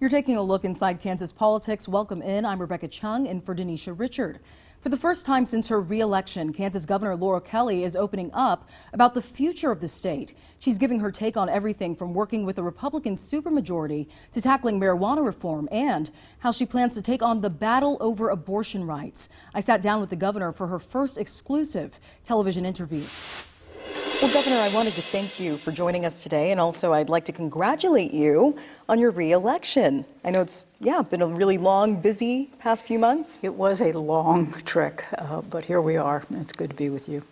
You're taking a look inside Kansas politics. Welcome in. I'm Rebecca Chung in for Denisha Richard. For the first time since her re-election, Kansas Governor Laura Kelly is opening up about the future of the state. She's giving her take on everything from working with a Republican supermajority to tackling marijuana reform and how she plans to take on the battle over abortion rights. I sat down with the governor for her first exclusive television interview. Well, Governor, I wanted to thank you for joining us today, and also I'd like to congratulate you on your re-election. I know it's, been a really long, busy past few months. It was a long trek, but here we are. It's good to be with you.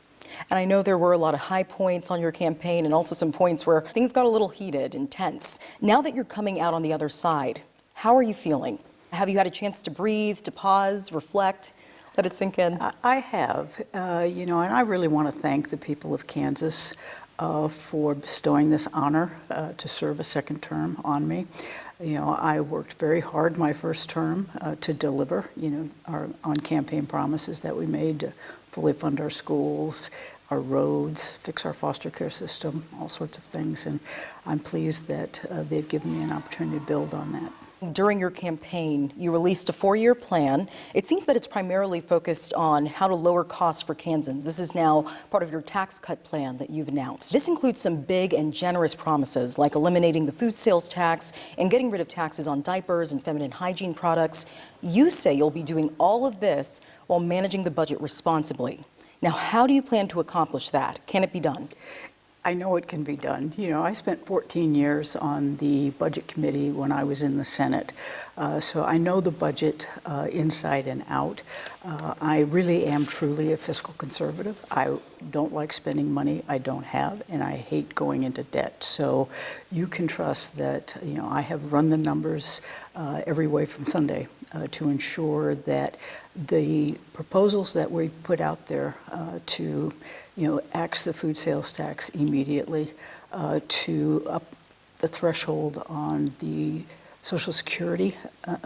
And I know there were a lot of high points on your campaign and also some points where things got a little heated and tense. Now that you're coming out on the other side, how are you feeling? Have you had a chance to breathe, to pause, reflect? Let it sink in. I have, and I really want to thank the people of Kansas for bestowing this honor to serve a second term on me. I worked very hard my first term to deliver, on campaign promises that we made to fully fund our schools, our roads, fix our foster care system, all sorts of things. And I'm pleased that they've given me an opportunity to build on that. During your campaign, you released a 4-year plan. It seems that it's primarily focused on how to lower costs for Kansans. This is now part of your tax cut plan that you've announced. This includes some big and generous promises like eliminating the food sales tax and getting rid of taxes on diapers and feminine hygiene products. You say you'll be doing all of this while managing the budget responsibly. Now, how do you plan to accomplish that? Can it be done? I know it can be done. I spent 14 years on the budget committee when I was in the Senate, so I know the budget inside and out. I really am truly a fiscal conservative. I don't like spending money I don't have, and I hate going into debt. So you can trust that I have run the numbers every way from Sunday to ensure that the proposals that we put out there to axe the food sales tax immediately, to up the threshold on the Social Security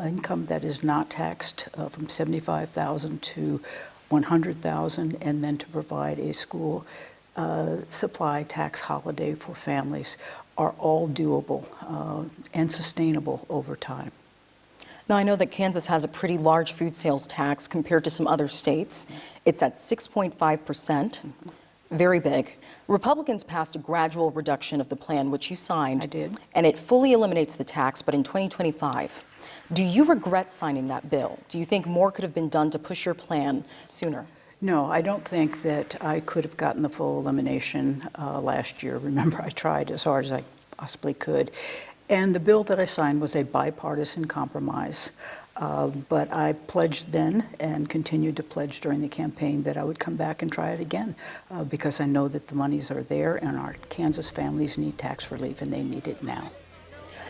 income that is not taxed from $75,000 to $100,000, and then to provide a school supply tax holiday for families are all doable and sustainable over time. Now, I know that Kansas has a pretty large food sales tax compared to some other states. It's at 6.5%, very big. Republicans passed a gradual reduction of the plan, which you signed. I did. And it fully eliminates the tax, but in 2025. Do you regret signing that bill? Do you think more could have been done to push your plan sooner? No, I don't think that I could have gotten the full elimination last year. Remember, I tried as hard as I possibly could. And the bill that I signed was a bipartisan compromise, but I pledged then and continued to pledge during the campaign that I would come back and try it again because I know that the monies are there and our Kansas families need tax relief and they need it now.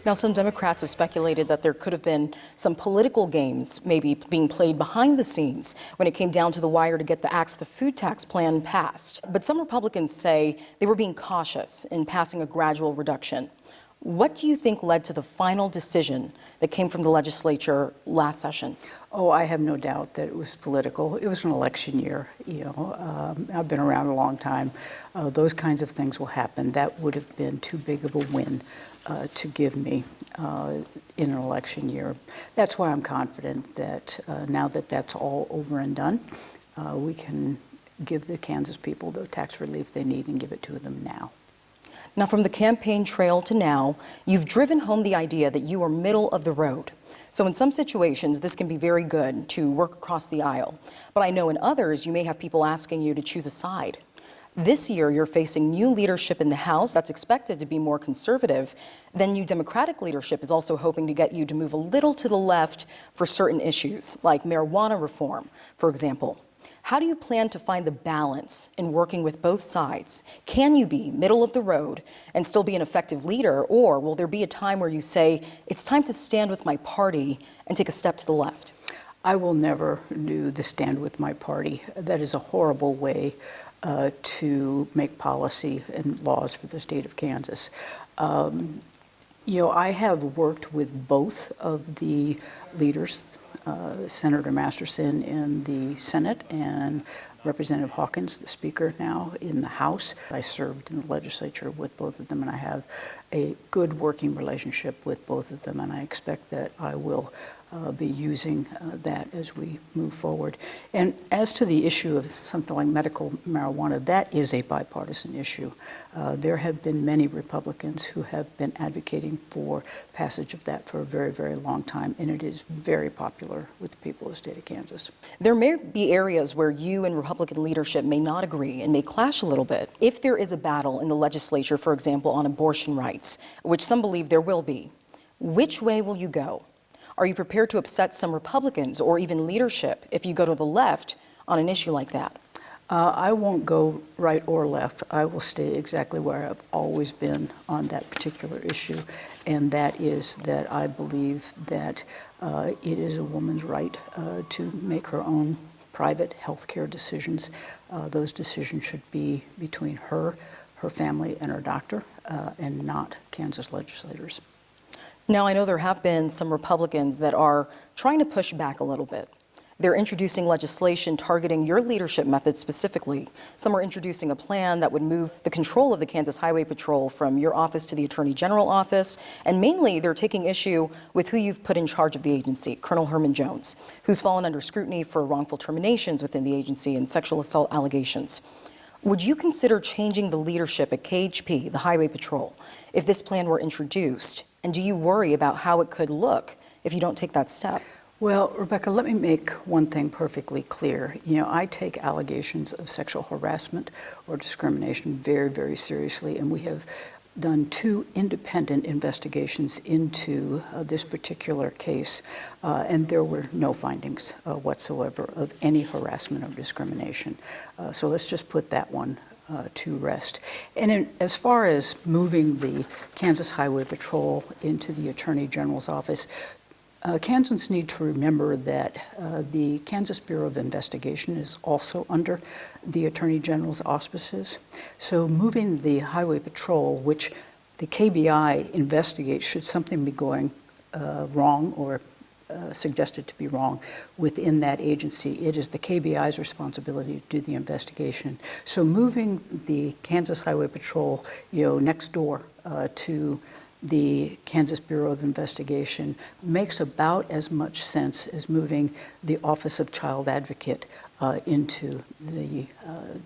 Now, some Democrats have speculated that there could have been some political games maybe being played behind the scenes when it came down to the wire to get the Axe the Food Tax plan passed. But some Republicans say they were being cautious in passing a gradual reduction. What do you think led to the final decision that came from the legislature last session? Oh, I have no doubt that it was political. It was an election year. I've been around a long time. Those kinds of things will happen. That would have been too big of a win to give me in an election year. That's why I'm confident that now that that's all over and done, we can give the Kansas people the tax relief they need and give it to them now. Now, from the campaign trail to now, you've driven home the idea that you are middle of the road. So in some situations, this can be very good to work across the aisle. But I know in others, you may have people asking you to choose a side. This year, you're facing new leadership in the House that's expected to be more conservative. Then new Democratic leadership is also hoping to get you to move a little to the left for certain issues, like marijuana reform, for example. How do you plan to find the balance in working with both sides? Can you be middle of the road and still be an effective leader, or will there be a time where you say, it's time to stand with my party and take a step to the left? I will never do the stand with my party. That is a horrible way to make policy and laws for the state of Kansas. I have worked with both of the leaders, Senator Masterson in the Senate and Representative Hawkins, the Speaker now in the House. I served in the legislature with both of them, and I have a good working relationship with both of them, and I expect that I will be using that as we move forward. And as to the issue of something like medical marijuana, that is a bipartisan issue. There have been many Republicans who have been advocating for passage of that for a very, very long time, and it is very popular with the people of the state of Kansas. There may be areas where you and Republican leadership may not agree and may clash a little bit. If there is a battle in the legislature, for example, on abortion rights, which some believe there will be, which way will you go? Are you prepared to upset some Republicans or even leadership if you go to the left on an issue like that? I won't go right or left. I will stay exactly where I've always been on that particular issue, and that is that I believe that it is a woman's right to make her own private health care decisions. Those decisions should be between her family, and her doctor, and not Kansas legislators. Now, I know there have been some Republicans that are trying to push back a little bit. They're introducing legislation targeting your leadership methods specifically. Some are introducing a plan that would move the control of the Kansas Highway Patrol from your office to the Attorney General office. And mainly, they're taking issue with who you've put in charge of the agency, Colonel Herman Jones, who's fallen under scrutiny for wrongful terminations within the agency and sexual assault allegations. Would you consider changing the leadership at KHP, the Highway Patrol, if this plan were introduced? And do you worry about how it could look if you don't take that step? Well, Rebecca, let me make one thing perfectly clear. You know, I take allegations of sexual harassment or discrimination very, very seriously, and we have done 2 independent investigations into this particular case, and there were no findings whatsoever of any harassment or discrimination. So let's just put that one to rest. And as far as moving the Kansas Highway Patrol into the Attorney General's office, Kansans need to remember that the Kansas Bureau of Investigation is also under the Attorney General's auspices. So moving the Highway Patrol, which the KBI investigates should something be going wrong or suggested to be wrong within that agency, it is the KBI's responsibility to do the investigation. So moving the Kansas Highway Patrol, next door to the Kansas Bureau of Investigation makes about as much sense as moving the Office of Child Advocate into the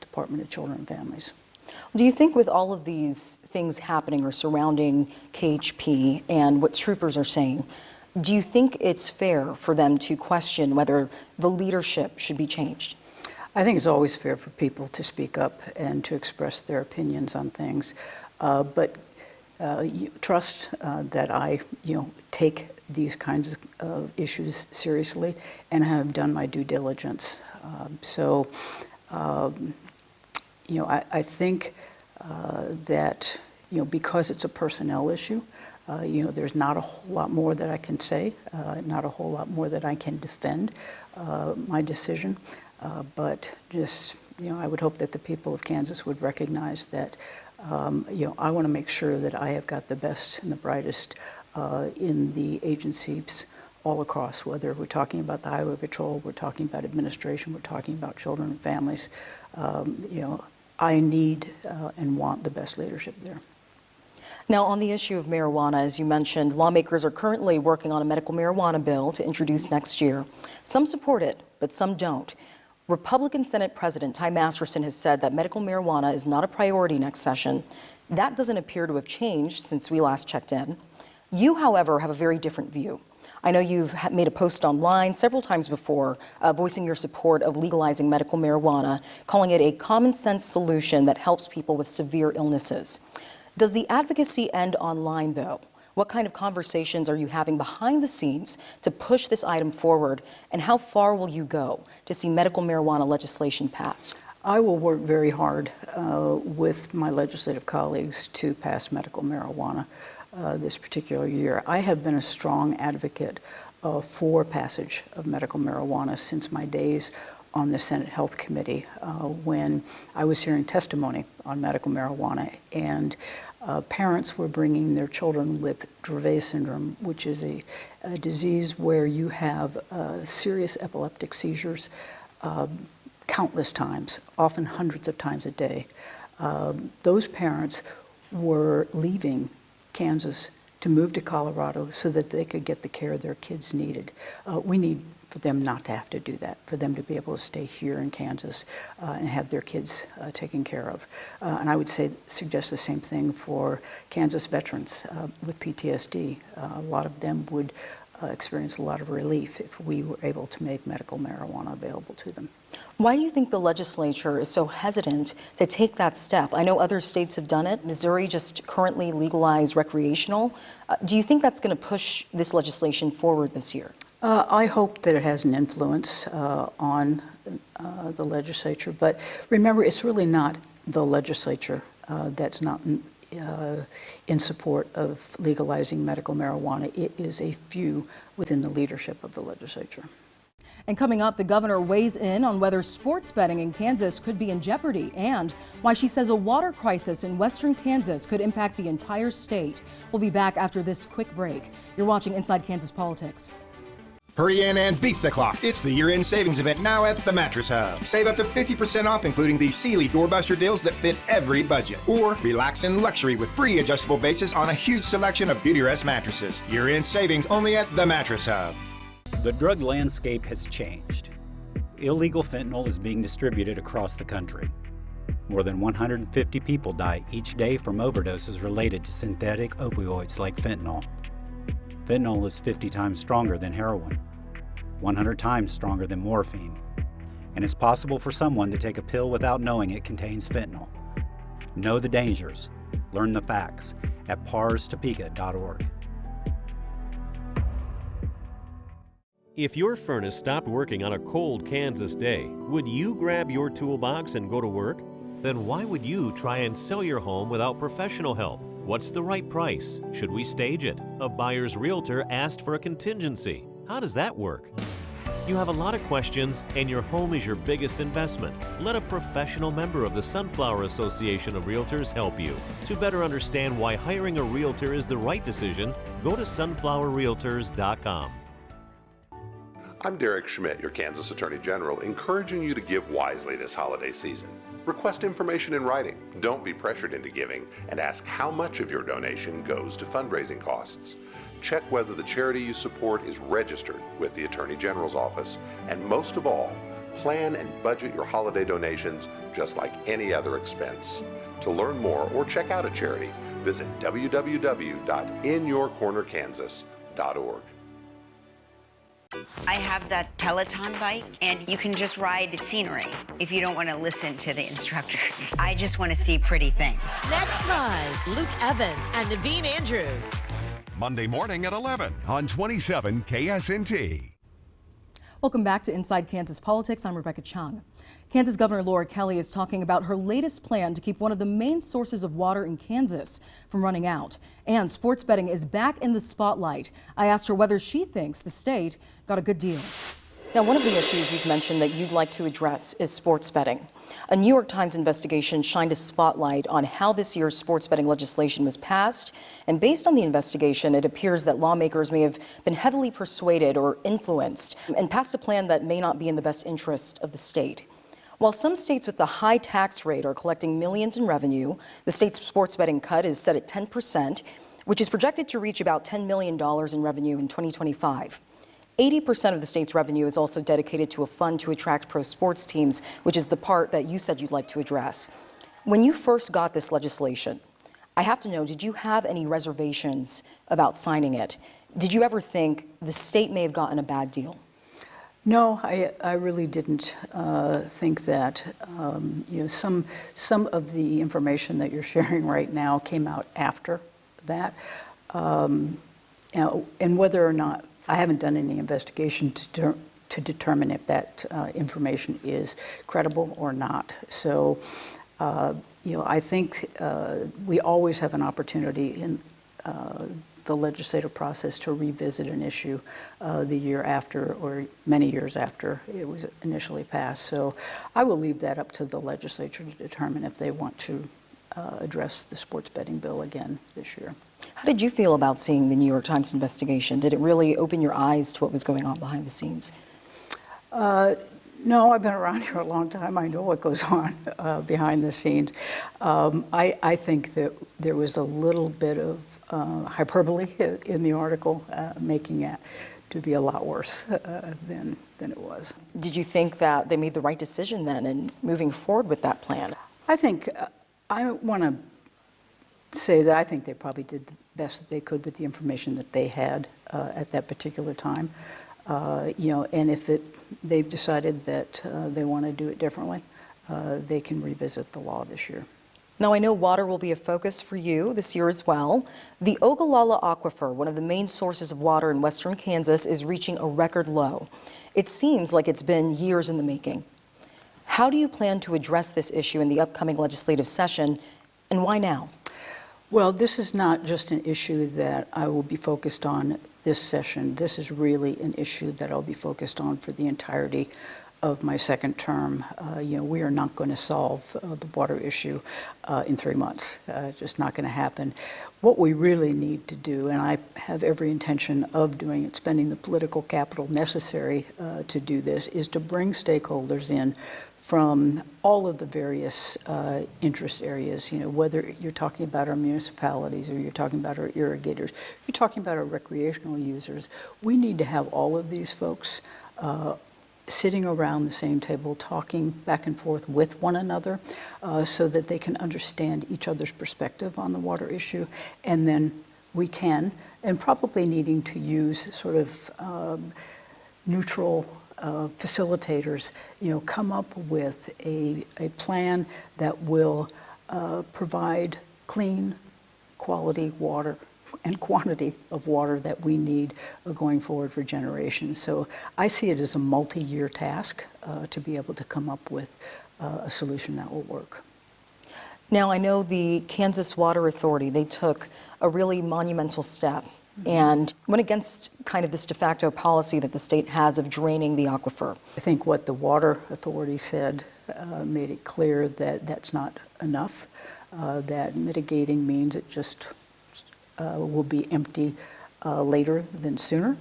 Department of Children and Families. Do you think with all of these things happening or surrounding KHP and what troopers are saying, do you think it's fair for them to question whether the leadership should be changed? I think it's always fair for people to speak up and to express their opinions on things, but trust that I, take these kinds of issues seriously and have done my due diligence. I think that, because it's a personnel issue, there's not a whole lot more that I can say, not a whole lot more that I can defend my decision, but just, I would hope that the people of Kansas would recognize that I want to make sure that I have got the best and the brightest in the agencies all across, whether we're talking about the Highway Patrol, we're talking about administration, we're talking about children and families. I need and want the best leadership there. Now, on the issue of marijuana, as you mentioned, lawmakers are currently working on a medical marijuana bill to introduce next year. Some support it, but some don't. Republican Senate President Ty Masterson has said that medical marijuana is not a priority next session. That doesn't appear to have changed since we last checked in. You, however, have a very different view. I know you've made a post online several times before voicing your support of legalizing medical marijuana, calling it a common sense solution that helps people with severe illnesses. Does the advocacy end online, though? What kind of conversations are you having behind the scenes to push this item forward, and how far will you go to see medical marijuana legislation passed? I will work very hard with my legislative colleagues to pass medical marijuana this particular year. I have been a strong advocate for passage of medical marijuana since my days on the Senate Health Committee when I was hearing testimony on medical marijuana, and parents were bringing their children with Dravet syndrome, which is a disease where you have serious epileptic seizures countless times, often hundreds of times a day. Those parents were leaving Kansas to move to Colorado so that they could get the care their kids needed. We need for them not to have to do that, for them to be able to stay here in Kansas and have their kids taken care of. And I would suggest the same thing for Kansas veterans with PTSD. A lot of them would experience a lot of relief if we were able to make medical marijuana available to them. Why do you think the legislature is so hesitant to take that step? I know other states have done it. Missouri just currently legalized recreational. Do you think that's going to push this legislation forward this year? I hope that it has an influence on the legislature, but remember, it's really not the legislature that's not in support of legalizing medical marijuana. It is a few within the leadership of the legislature. And coming up, the governor weighs in on whether sports betting in Kansas could be in jeopardy and why she says a water crisis in western Kansas could impact the entire state. We'll be back after this quick break. You're watching Inside Kansas Politics. Hurry in and beat the clock. It's the year-end savings event now at the Mattress Hub. Save up to 50% off, including the Sealy doorbuster deals that fit every budget. Or relax in luxury with free adjustable bases on a huge selection of Beautyrest mattresses. Year-end savings only at the Mattress Hub. The drug landscape has changed. Illegal fentanyl is being distributed across the country. More than 150 people die each day from overdoses related to synthetic opioids like fentanyl. Fentanyl is 50 times stronger than heroin, 100 times stronger than morphine, and it's possible for someone to take a pill without knowing it contains fentanyl. Know the dangers. Learn the facts at parstopeka.org. If your furnace stopped working on a cold Kansas day, would you grab your toolbox and go to work? Then why would you try and sell your home without professional help? What's the right price? Should we stage it? A buyer's realtor asked for a contingency. How does that work? You have a lot of questions, and your home is your biggest investment. Let a professional member of the Sunflower Association of Realtors help you. To better understand why hiring a realtor is the right decision, go to sunflowerrealtors.com. I'm Derek Schmidt, your Kansas Attorney General, encouraging you to give wisely this holiday season. Request information in writing, don't be pressured into giving, and ask how much of your donation goes to fundraising costs. Check whether the charity you support is registered with the Attorney General's office, and most of all, plan and budget your holiday donations just like any other expense. To learn more or check out a charity, visit www.inyourcornerkansas.org. I have that Peloton bike, and you can just ride scenery if you don't want to listen to the instructors. I just want to see pretty things. Next live, Luke Evans and Naveen Andrews. Monday morning at 11 on 27 KSNT. Welcome back to Inside Kansas Politics. I'm Rebecca Chung. Kansas Governor Laura Kelly is talking about her latest plan to keep one of the main sources of water in Kansas from running out. And sports betting is back in the spotlight. I asked her whether she thinks the state got a good deal. Now, one of the issues you've mentioned that you'd like to address is sports betting. A New York Times investigation shined a spotlight on how this year's sports betting legislation was passed. And based on the investigation, it appears that lawmakers may have been heavily persuaded or influenced and passed a plan that may not be in the best interest of the state. While some states with the high tax rate are collecting millions in revenue, the state's sports betting cut is set at 10%, which is projected to reach about $10 million in revenue in 2025. 80% of the state's revenue is also dedicated to a fund to attract pro sports teams, which is the part that you said you'd like to address. When you first got this legislation, I have to know, did you have any reservations about signing it? Did you ever think the state may have gotten a bad deal? No, I really didn't think that. Some of the information that you're sharing right now came out after that. And whether or not, I haven't done any investigation to determine if that information is credible or not. So, I think we always have an opportunity in the legislative process to revisit an issue the year after or many years after it was initially passed. So I will leave that up to the legislature to determine if they want to address the sports betting bill again this year. How did you feel about seeing the New York Times investigation? Did it really open your eyes to what was going on behind the scenes? No, I've been around here a long time. I know what goes on behind the scenes. I think that there was a little bit of hyperbole in the article, making it to be a lot worse than it was. Did you think that they made the right decision then in moving forward with that plan? I think I want to say that I think they probably did the best that they could with the information that they had at that particular time. And if they've decided that they want to do it differently, they can revisit the law this year. Now, I know water will be a focus for you this year as well. The Ogallala Aquifer, one of the main sources of water in western Kansas, is reaching a record low. It seems like it's been years in the making. How do you plan to address this issue in the upcoming legislative session, and why now? Well, this is not just an issue that I will be focused on this session. This is really an issue that I'll be focused on for the entirety of my second term. We are not going to solve the water issue in 3 months. Just not going to happen. What we really need to do, and I have every intention of doing it, spending the political capital necessary to do this, is to bring stakeholders in from all of the various interest areas, whether you're talking about our municipalities or you're talking about our irrigators, you're talking about our recreational users. We need to have all of these folks sitting around the same table, talking back and forth with one another so that they can understand each other's perspective on the water issue. And then we can, and probably needing to use sort of neutral facilitators, come up with a plan that will provide clean, quality water and quantity of water that we need going forward for generations. So I see it as a multi-year task to be able to come up with a solution that will work. Now, I know the Kansas Water Authority, they took a really monumental step and went against kind of this de facto policy that the state has of draining the aquifer. I think what the Water Authority said made it clear that that's not enough, that mitigating means it just will be empty later than sooner.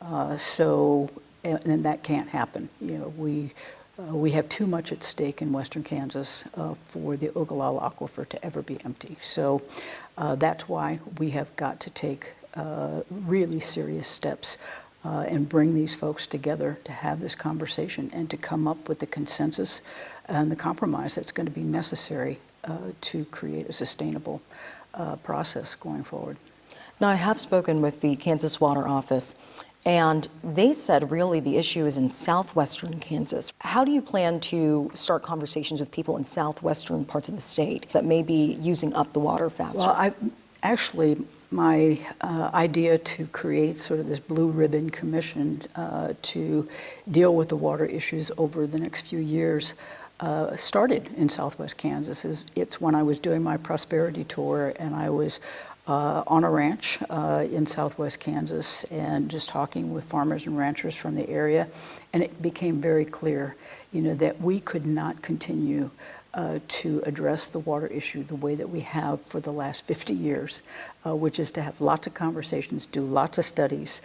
And that can't happen. We have too much at stake in western Kansas for the Ogallala Aquifer to ever be empty. So that's why we have got to take really serious steps and bring these folks together to have this conversation and to come up with the consensus and the compromise that's going to be necessary to create a sustainable process going forward. Now, I have spoken with the Kansas Water Office, and they said really the issue is in southwestern Kansas. How do you plan to start conversations with people in southwestern parts of the state that may be using up the water faster? Well, my idea to create sort of this blue ribbon commission to deal with the water issues over the next few years started in southwest Kansas. It's when I was doing my prosperity tour and I was on a ranch in southwest Kansas and just talking with farmers and ranchers from the area, and it became very clear, that we could not continue to address the water issue the way that we have for the last 50 years, which is to have lots of conversations, do lots of studies.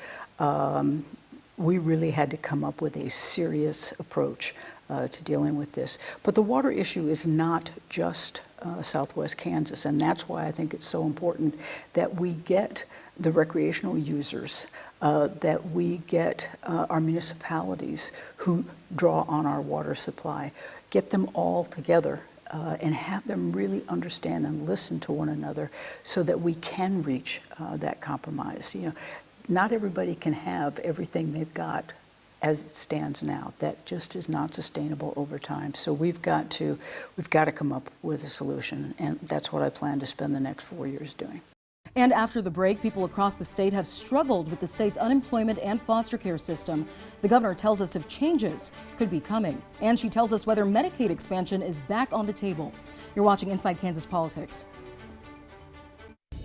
We really had to come up with a serious approach to dealing with this. But the water issue is not just southwest Kansas, and that's why I think it's so important that we get the recreational users, that we get our municipalities who draw on our water supply, get them all together and have them really understand and listen to one another so that we can reach that compromise. Not everybody can have everything they've got as it stands now. That just is not sustainable over time. So we've got to come up with a solution, and that's what I plan to spend the next 4 years doing. And after the break, people across the state have struggled with the state's unemployment and foster care system. The governor tells us if changes could be coming, and she tells us whether Medicaid expansion is back on the table. You're watching Inside Kansas Politics.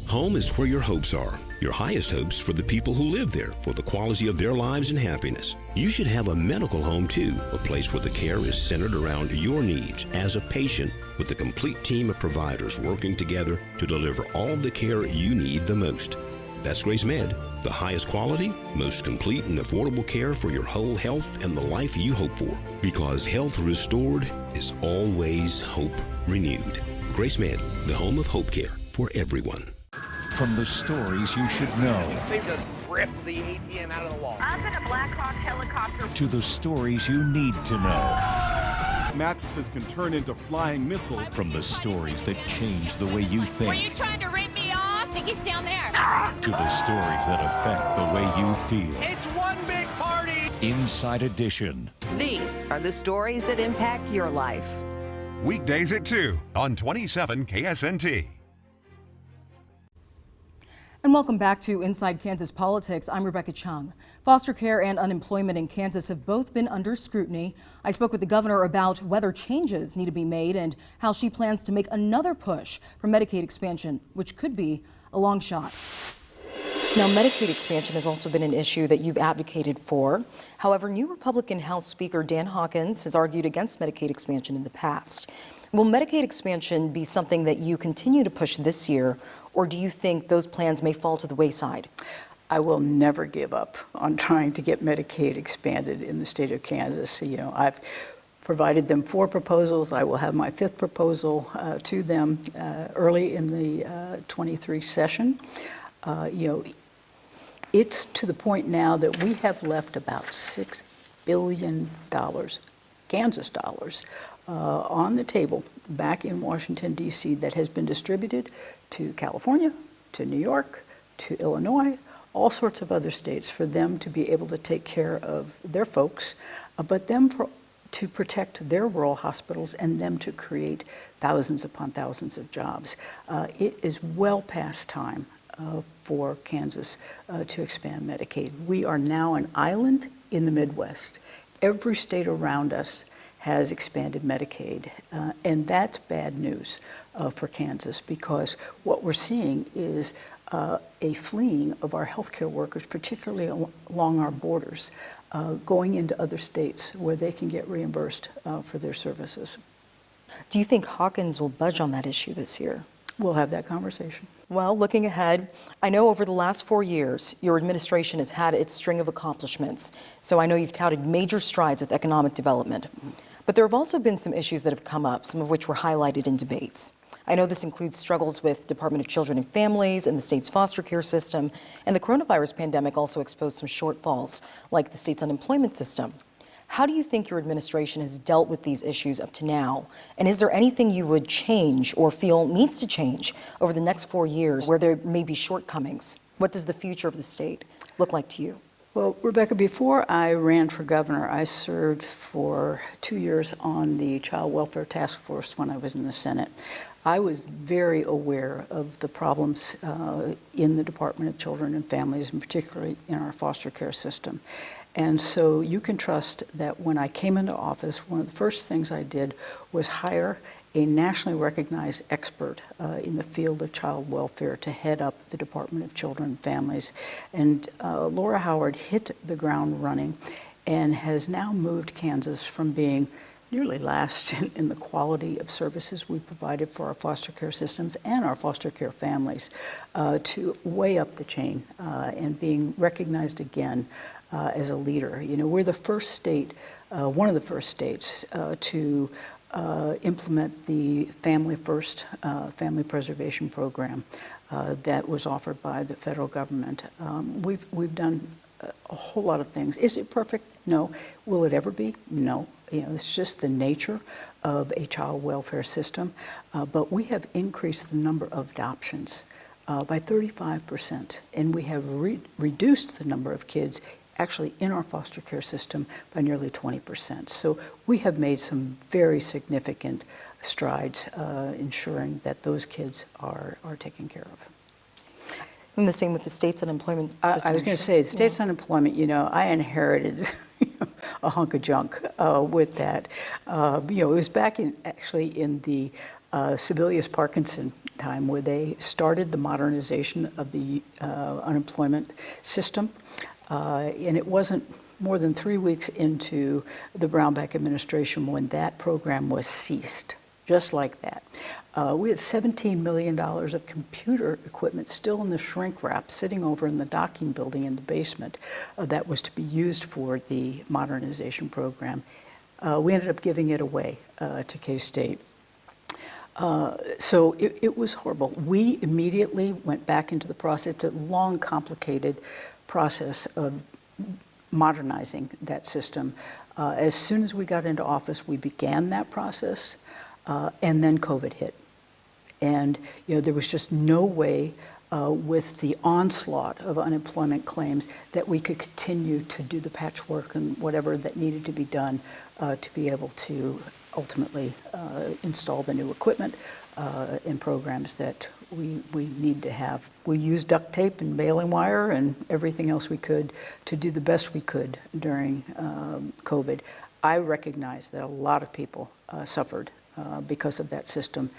Home is where your hopes are. Your highest hopes for the people who live there, for the quality of their lives and happiness. You should have a medical home too, a place where the care is centered around your needs as a patient, with a complete team of providers working together to deliver all the care you need the most. That's Grace Med, The highest quality, most complete and affordable care for your whole health and the life you hope for. Because health restored is always hope renewed. GraceMed, the home of hope care for everyone. From the stories you should know. They just ripped the ATM out of the wall. Up in a Black Hawk helicopter. To the stories you need to know. Mattresses can turn into flying missiles. From the stories that change the way you think. Were you trying to rip me off? I think it's down there. To the stories that affect the way you feel. It's one big party. Inside Edition. These are the stories that impact your life. Weekdays at 2 on 27 KSNT. And welcome back to Inside Kansas Politics. I'm Rebecca Chung. Foster care and unemployment in Kansas have both been under scrutiny. I spoke with the governor about whether changes need to be made and how she plans to make another push for Medicaid expansion, which could be a long shot. Now, Medicaid expansion has also been an issue that you've advocated for. However, new Republican House Speaker Dan Hawkins has argued against Medicaid expansion in the past. Will Medicaid expansion be something that you continue to push this year, or do you think those plans may fall to the wayside? I will never give up on trying to get Medicaid expanded in the state of Kansas. You know, I've provided them 4 proposals. I will have my 5th proposal to them early in the 23 session. You know, it's to the point now that we have left about $6 billion, Kansas dollars, on the table back in Washington, D.C. that has been distributed to California, to New York, to Illinois, all sorts of other states for them to be able to take care of their folks, but them to protect their rural hospitals and them to create thousands upon thousands of jobs. It is well past time for Kansas to expand Medicaid. We are now an island in the Midwest. Every state around us has expanded Medicaid, and that's bad news for Kansas, because what we're seeing is a fleeing of our healthcare workers, particularly along our borders, going into other states where they can get reimbursed for their services. Do you think Hawkins will budge on that issue this year? We'll have that conversation. Well, looking ahead, I know over the last 4 years, your administration has had its string of accomplishments. So I know you've touted major strides with economic development. But there have also been some issues that have come up, some of which were highlighted in debates. I know this includes struggles with Department of Children and Families and the state's foster care system, and the coronavirus pandemic also exposed some shortfalls, like the state's unemployment system. How do you think your administration has dealt with these issues up to now? And is there anything you would change or feel needs to change over the next 4 years where there may be shortcomings? What does the future of the state look like to you? Well, Rebecca, before I ran for governor, I served for 2 years on the Child Welfare Task Force when I was in the Senate. I was very aware of the problems in the Department of Children and Families, and particularly in our foster care system. And so you can trust that when I came into office, one of the first things I did was hire a nationally recognized expert in the field of child welfare to head up the Department of Children and Families. And Laura Howard hit the ground running and has now moved Kansas from being nearly last in the quality of services we provided for our foster care systems and our foster care families to way up the chain and being recognized again as a leader. You know, we're the first state, one of the first states to implement the Family First Family Preservation Program that was offered by the federal government. We've done a whole lot of things. Is it perfect? No. Will it ever be? No. You know, it's just the nature of a child welfare system. But we have increased the number of adoptions by 35%, and we have reduced the number of kids actually in our foster care system by nearly 20%. So we have made some very significant strides ensuring that those kids are taken care of. And the same with the state's unemployment system. I was going to say, the state's unemployment, you know, I inherited a hunk of junk with that. You know, it was back actually in the Sebelius Parkinson time where they started the modernization of the unemployment system. And it wasn't more than 3 weeks into the Brownback administration when that program was ceased. just like that. We had $17 million of computer equipment still in the shrink wrap sitting over in the docking building in the basement that was to be used for the modernization program. We ended up giving it away to K-State. So it was horrible. We immediately went back into the process. It's a long, complicated process of modernizing that system. As soon as we got into office, we began that process, and then COVID hit. And there was just no way with the onslaught of unemployment claims that we could continue to do the patchwork and whatever that needed to be done to be able to ultimately install the new equipment and programs that we need to have. We used duct tape and baling wire and everything else we could to do the best we could during COVID. I recognize that a lot of people suffered because of that system.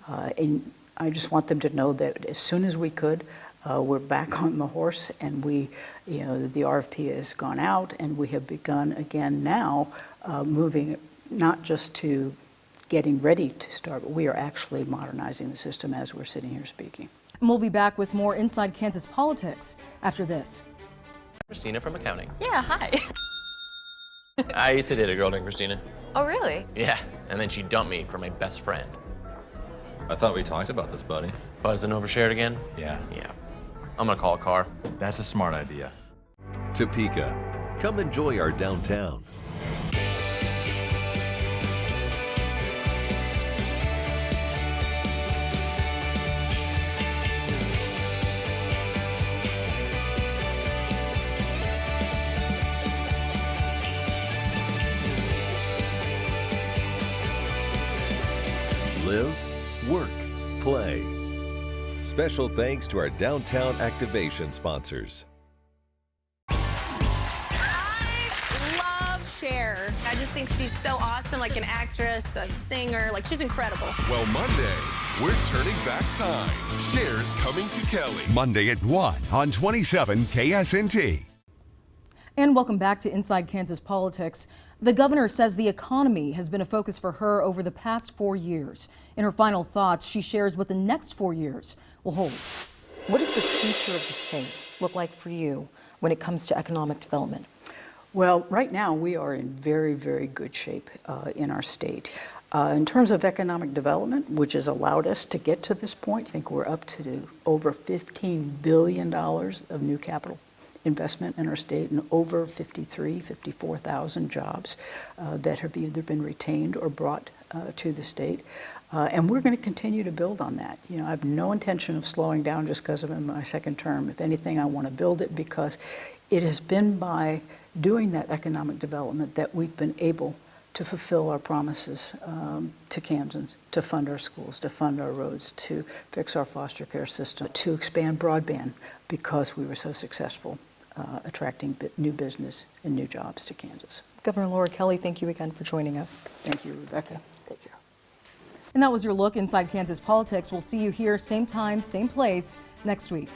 And I just want them to know that as soon as we could, we're back on the horse, and the RFP has gone out, and we have begun again now moving not just to getting ready to start, but we are actually modernizing the system as we're sitting here speaking. And we'll be back with more Inside Kansas Politics after this. Christina from accounting. Yeah, hi. I used to date a girl named Christina. Oh, really? Yeah, and then she dumped me for my best friend. I thought we talked about this, buddy. Buzzed and overshared again? Yeah. Yeah. I'm gonna call a car. That's a smart idea. Topeka, come enjoy our downtown. Live, work, play. Special thanks to our downtown activation sponsors. I love Cher. I just think she's so awesome, like an actress, a singer, like she's incredible. Well, Monday, we're turning back time. Cher's coming to Kelly. Monday at 1 on 27 KSNT. And welcome back to Inside Kansas Politics. The governor says the economy has been a focus for her over the past 4 years. In her final thoughts, she shares what the next 4 years will hold. What does the future of the state look like for you when it comes to economic development? Well, right now we are in very, very good shape in our state. In terms of economic development, which has allowed us to get to this point, I think we're up to over $15 billion of new capital investment in our state, and over 54,000 jobs that have either been retained or brought to the state. And we're going to continue to build on that. I have no intention of slowing down just because I'm in my second term. If anything, I want to build it because it has been by doing that economic development that we've been able to fulfill our promises to Kansans, to fund our schools, to fund our roads, to fix our foster care system, to expand broadband because we were so successful attracting new business and new jobs to Kansas. Governor Laura Kelly, thank you again for joining us. Thank you, Rebecca. Take care. And that was your look inside Kansas politics. We'll see you here same time, same place next week.